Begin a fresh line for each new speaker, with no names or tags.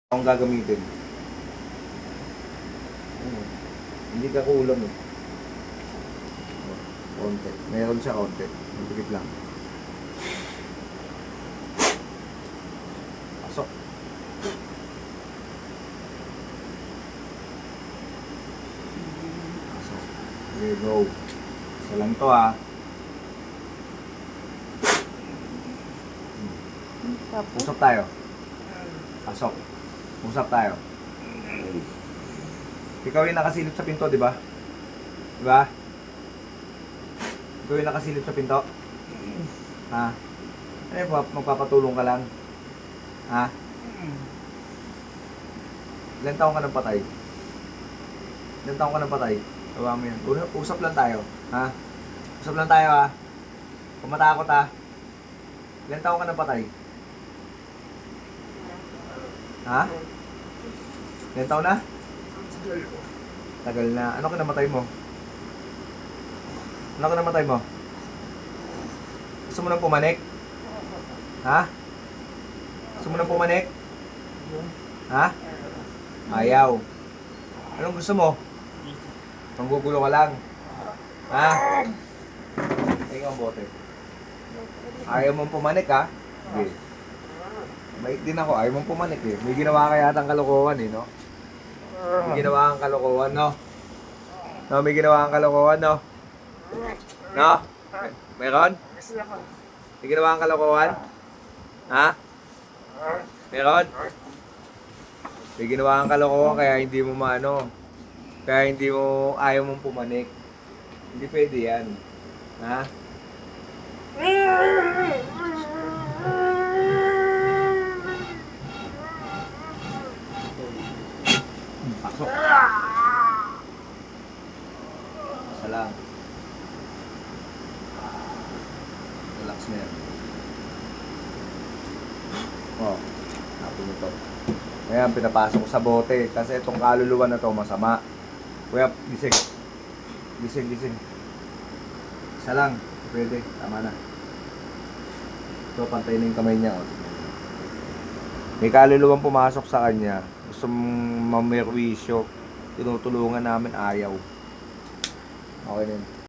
Akong gagamitin. Ano, hindi ka kulang eh. Konti. Meron siya konti. Magpikit lang. Pasok. Pasok. Okay, go. Isa lang to ah. Usap tayo. Pasok. Usap tayo. Ikaw yung nakasilip sa pinto, di ba? Di ba? Ikaw yung nakasilip sa pinto? Ha? Ano yung magpapatulong ka lang? Ha? Ilan taong ka ng patay? Ilan taong ka ng patay? Tawa mo yan. Usap lang tayo. Ha? Usap lang tayo ha. Kung matakot ha. Ilan taong ka ng patay? Ha? Ilan taon na? Tagal na. Ano ka namatay mo? Ano ka namatay mo? Gusto mo nang pumanik? Ha? Gusto mo nang pumanik? Ha? Ayaw. Anong gusto mo? Manggugulo ka lang. Ha? Tingnan ang bote. Ayaw mong pumanik ha? Sige. Bait din ako. Ayaw mong pumanik eh. May ginawa ka yata ang kalokohan eh, no? May ginawa kang kalokohan, no? No, may ginawa kang kalokohan, no? No? Meron? May ginawa kang kalokohan? Ha? Meron? May ginawa kang kalokohan kaya hindi mo maano. Kaya hindi mo ayaw mong pumanik. Hindi pwede yan. Ha? Pasok. Isa lang. Relax na yan. Oh, napin mo to. Ngayon, pinapasok ko sa bote. Kasi itong kaluluwa na to masama. Kuya, gising. Gising. Isa lang. Pwede. Tama na. Ito, pantay na yung kamay niya. Oh. May kaluluwang pumasok sa kanya. Gusto mong mamerwisyo. Tinutulungan namin ayaw. Okay na yun.